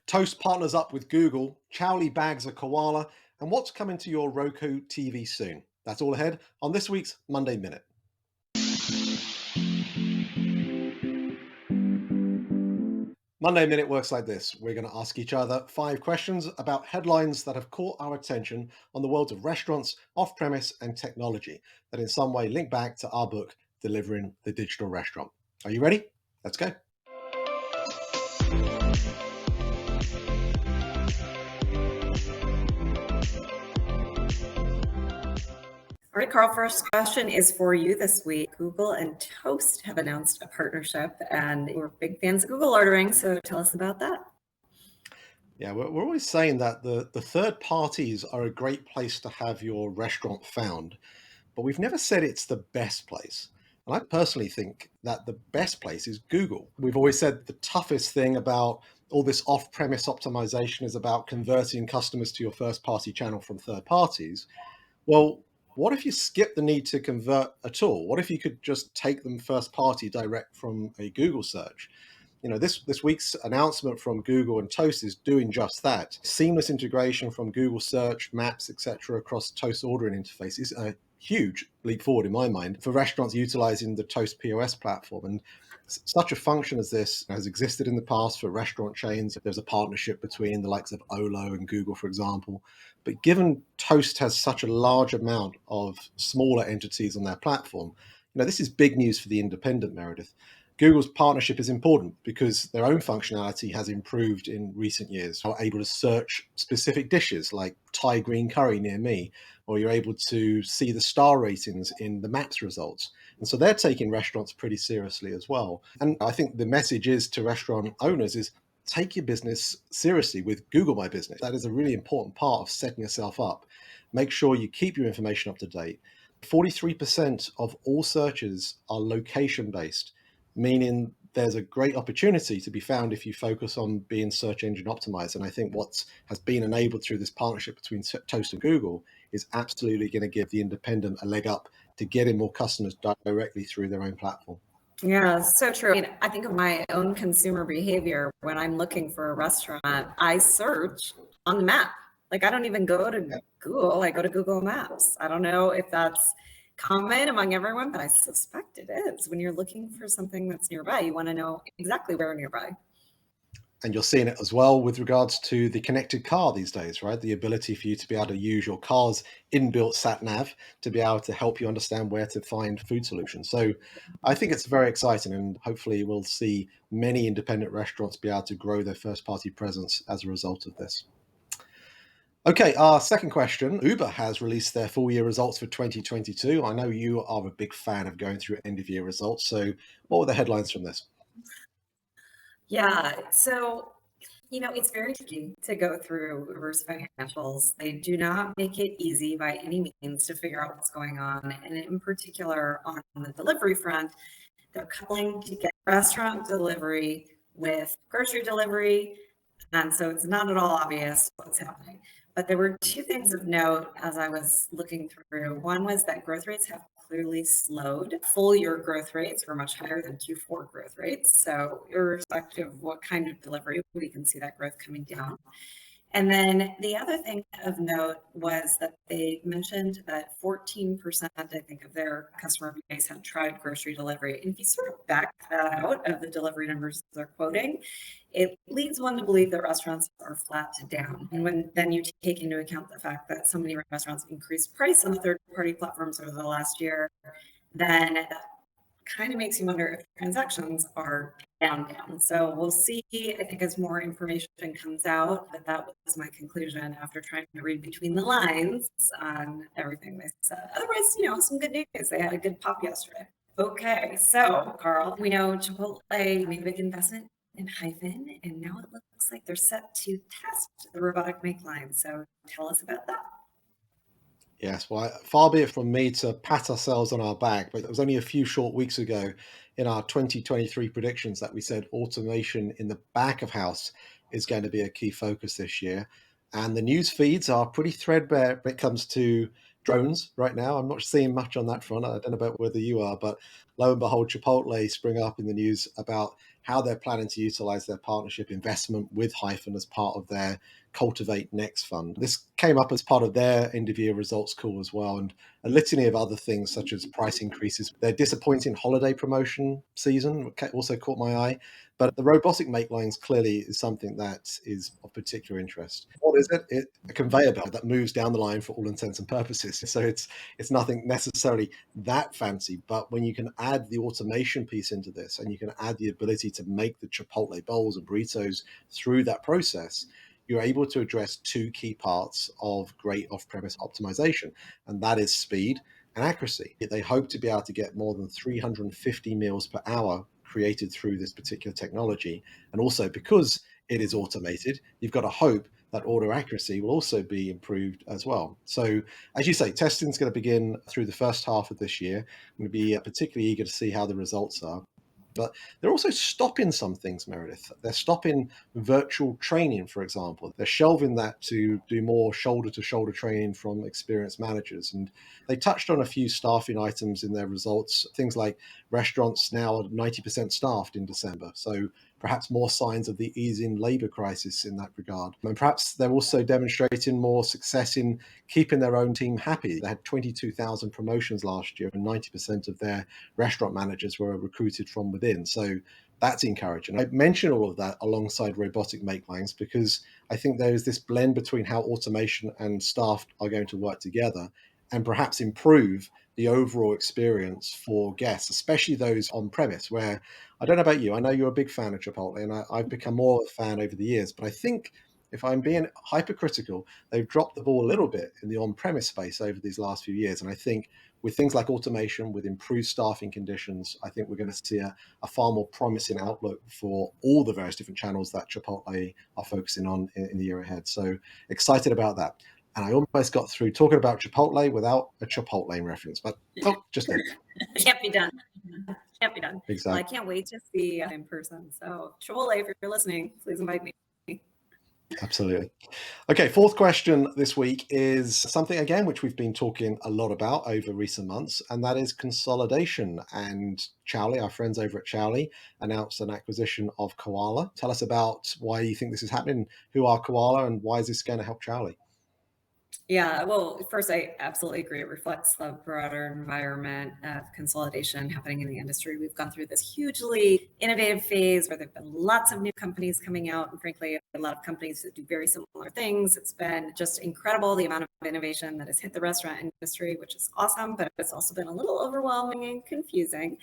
Toast partners up with Google, Chowly bags a koala, and what's coming to your Roku TV soon? That's all ahead on this week's Monday Minute. Monday Minute works like this. We're going to ask each other 5 questions about headlines that have caught our attention on the world of restaurants, off premise, and technology that in some way link back to our book, Delivering the Digital Restaurant. Are you ready? Let's go. All right, Carl, first question is for you this week. Google and Toast have announced a partnership, and we're big fans of Google ordering, so tell us about that. Yeah, we're always saying that the third parties are a great place to have your restaurant found, but we've never said it's the best place. And I personally think that the best place is Google. We've always said the toughest thing about all this off premise optimization is about converting customers to your first party channel from third parties. Well, what if you skip the need to convert at all? What if you could just take them first party direct from a Google search? This week's announcement from Google and Toast is doing just that. Seamless integration from Google Search, Maps, etc., across Toast ordering interface is a huge leap forward in my mind for restaurants utilizing the Toast POS platform. And such a function as this has existed in the past for restaurant chains. There's a partnership between the likes of Olo and Google, for example. But given Toast has such a large amount of smaller entities on their platform, this is big news for the independent, Meredith. Google's partnership is important because their own functionality has improved in recent years. You're able to search specific dishes like Thai green curry near me, or you're able to see the star ratings in the Maps results. And so they're taking restaurants pretty seriously as well. And I think the message is to restaurant owners is take your business seriously with Google My Business. That is a really important part of setting yourself up. Make sure you keep your information up to date. 43% of all searches are location based, meaning there's a great opportunity to be found if you focus on being search engine optimized. And I think what has been enabled through this partnership between Toast and Google is absolutely going to give the independent a leg up to getting more customers directly through their own platform. Yeah, so true. I think of my own consumer behavior when I'm looking for a restaurant. I search on the map. Like, I don't even go to Google, I go to Google Maps. I don't know if that's common among everyone, but I suspect it is. When you're looking for something that's nearby, you want to know exactly where nearby. And you're seeing it as well with regards to the connected car these days, right? The ability for you to be able to use your car's inbuilt sat nav to be able to help you understand where to find food solutions. So I think it's very exciting, and hopefully we'll see many independent restaurants be able to grow their first party presence as a result of this. Okay, our second question. Uber has released their full year results for 2022. I know you are a big fan of going through end of year results. So what were the headlines from this? Yeah, so it's very tricky to go through Uber's financials. They do not make it easy by any means to figure out what's going on. And in particular, on the delivery front, they're coupling to get restaurant delivery with grocery delivery. And so it's not at all obvious what's happening. But there were two things of note as I was looking through. One was that growth rates have clearly slowed. Full year growth rates were much higher than Q4 growth rates. So irrespective of what kind of delivery, we can see that growth coming down. And then the other thing of note was that they mentioned that 14%, I think, of their customer base had tried grocery delivery. And if you sort of back that out of the delivery numbers they're quoting, it leads one to believe that restaurants are flat to down. And when then you take into account the fact that so many restaurants increased price on the third-party platforms over the last year, then that kind of makes you wonder if transactions are down. So we'll see, I think, as more information comes out, that was my conclusion after trying to read between the lines on everything they said. Otherwise, some good news. They had a good pop yesterday. Okay, so Carl, we know Chipotle made a big investment in Hyphen, and now it looks like they're set to test the robotic makeline. So tell us about that. Yes, well, far be it from me to pat ourselves on our back, but it was only a few short weeks ago in our 2023 predictions that we said automation in the back of house is going to be a key focus this year. And the news feeds are pretty threadbare when it comes to drones right now. I'm not seeing much on that front. I don't know about whether you are, but lo and behold, Chipotle spring up in the news about how they're planning to utilize their partnership investment with Hyphen as part of their Cultivate Next fund. This came up as part of their end of year results call as well, and a litany of other things such as price increases. Their disappointing holiday promotion season also caught my eye. But the robotic makelines clearly is something that is of particular interest. What is it? It's a conveyor belt that moves down the line for all intents and purposes. So it's nothing necessarily that fancy, but when you can add the automation piece into this and you can add the ability to make the Chipotle bowls and burritos through that process, you're able to address two key parts of great off-premise optimization, and that is speed and accuracy. They hope to be able to get more than 350 meals per hour created through this particular technology. And also because it is automated, you've got to hope that order accuracy will also be improved as well. So as you say, testing is going to begin through the first half of this year. I'm going to be particularly eager to see how the results are. But they're also stopping some things, Meredith. They're stopping virtual training, for example. They're shelving that to do more shoulder-to-shoulder training from experienced managers. And they touched on a few staffing items in their results, things like restaurants now are 90% staffed in December. So perhaps more signs of the easing labor crisis in that regard. And perhaps they're also demonstrating more success in keeping their own team happy. They had 22,000 promotions last year, and 90% of their restaurant managers were recruited from within. So that's encouraging. I mention all of that alongside robotic makelines because I think there is this blend between how automation and staff are going to work together and perhaps improve the overall experience for guests, especially those on premise, where I don't know about you, I know you're a big fan of Chipotle, and I've become more of a fan over the years, but I think if I'm being hypercritical, they've dropped the ball a little bit in the on-premise space over these last few years. And I think with things like automation, with improved staffing conditions, I think we're going to see a far more promising outlook for all the various different channels that Chipotle are focusing on in the year ahead. So excited about that. And I almost got through talking about Chipotle without a Chipotle reference, but just it can't be done. Can't be done. exactly. Well, I can't wait to see in person. So Chowly, if you're listening, please invite me. Absolutely. Okay, fourth question this week is something, again, which we've been talking a lot about over recent months, and that is consolidation. And Chowly, our friends over at Chowly, announced an acquisition of Koala. Tell us about why you think this is happening, who are Koala, and why is this going to help Chowly? Yeah, well, first, I absolutely agree. It reflects the broader environment of consolidation happening in the industry. We've gone through this hugely innovative phase where there have been lots of new companies coming out, and frankly, a lot of companies that do very similar things. It's been just incredible, the amount of innovation that has hit the restaurant industry, which is awesome, but it's also been a little overwhelming and confusing.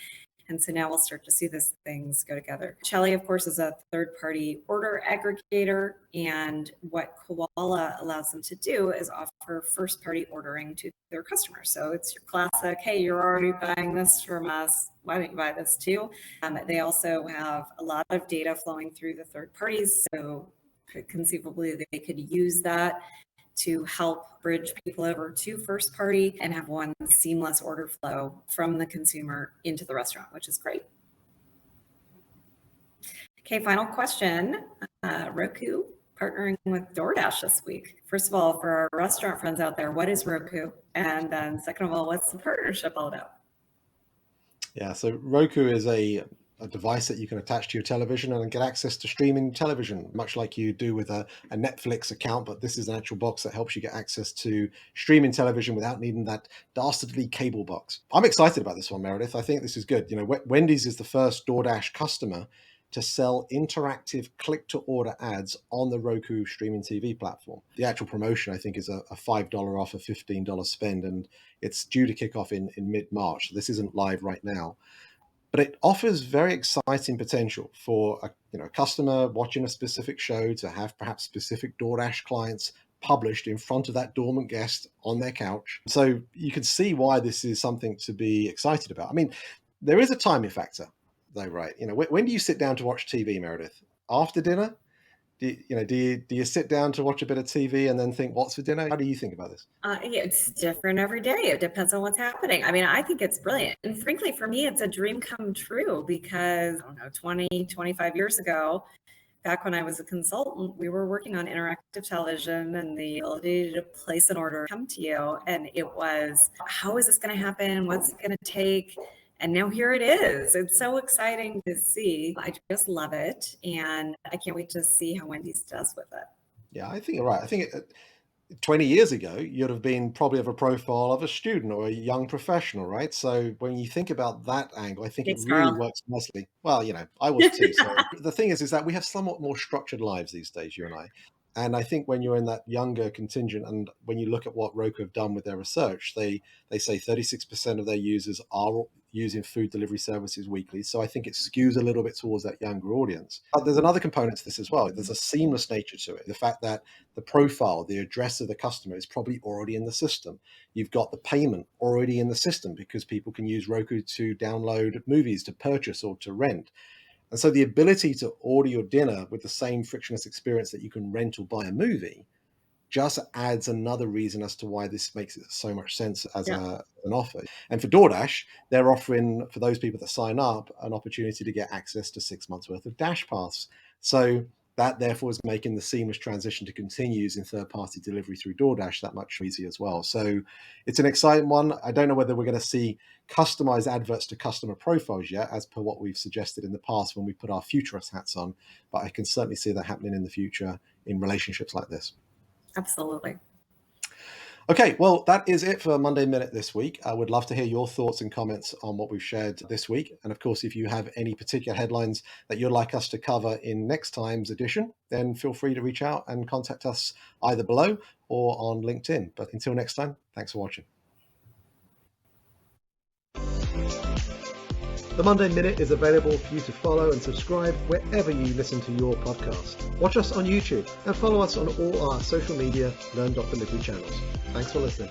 And so now we'll start to see these things go together. Chowly, of course, is a third-party order aggregator. And what Koala allows them to do is offer first-party ordering to their customers. So it's your classic, hey, you're already buying this from us. Why don't you buy this too? They also have a lot of data flowing through the third parties. So conceivably, they could use that to help bridge people over to first party and have one seamless order flow from the consumer into the restaurant, which is great. Okay, final question. Roku partnering with DoorDash this week. First of all, for our restaurant friends out there, what is Roku? And then second of all, what's the partnership all about? Yeah, so Roku is a device that you can attach to your television and get access to streaming television, much like you do with a Netflix account. But this is an actual box that helps you get access to streaming television without needing that dastardly cable box. I'm excited about this one, Meredith. I think this is good. You know, Wendy's is the first DoorDash customer to sell interactive click-to-order ads on the Roku streaming TV platform. The actual promotion, I think, is a $5 off a $15 spend, and it's due to kick off in mid-March. So this isn't live right now. But it offers very exciting potential for a customer watching a specific show to have perhaps specific DoorDash clients published in front of that dormant guest on their couch. So you can see why this is something to be excited about. I mean, there is a timing factor, though, right? You know, when do you sit down to watch TV, Meredith? After dinner? Do you sit down to watch a bit of TV and then think, what's for dinner? How do you think about this? It's different every day. It depends on what's happening. I mean, I think it's brilliant. And frankly, for me, it's a dream come true because, I don't know, 20, 25 years ago, back when I was a consultant, we were working on interactive television and the ability to place an order come to you. And it was, how is this going to happen? What's it going to take? And now here it is. It's so exciting to see. I just love it. And I can't wait to see how Wendy's does with it. Yeah, I think you're right. I think 20 years ago, you'd have been probably of a profile of a student or a young professional, right? So when you think about that angle, I think it Thanks, really Carl. works nicely. Well, I was too. So the thing is that we have somewhat more structured lives these days, you and I. And I think when you're in that younger contingent, and when you look at what Roku have done with their research, they say 36% of their users are using food delivery services weekly. So I think it skews a little bit towards that younger audience. But there's another component to this as well. There's a seamless nature to it. The fact that the profile, the address of the customer is probably already in the system. You've got the payment already in the system because people can use Roku to download movies, to purchase, or to rent. And so the ability to order your dinner with the same frictionless experience that you can rent or buy a movie just adds another reason as to why this makes it so much sense as Yeah. an offer. And for DoorDash, they're offering, for those people that sign up, an opportunity to get access to 6 months worth of Dash Pass. So that therefore is making the seamless transition to continue using third-party delivery through DoorDash that much easier as well. So it's an exciting one. I don't know whether we're going to see customized adverts to customer profiles yet, as per what we've suggested in the past when we put our futurist hats on, but I can certainly see that happening in the future in relationships like this. Absolutely. Okay, well, that is it for Monday Minute this week. I would love to hear your thoughts and comments on what we've shared this week. And of course, if you have any particular headlines that you'd like us to cover in next time's edition, then feel free to reach out and contact us either below or on LinkedIn. But until next time, thanks for watching. The Monday Minute is available for you to follow and subscribe wherever you listen to your podcast. Watch us on YouTube and follow us on all our social media Learn Delivery channels. Thanks for listening.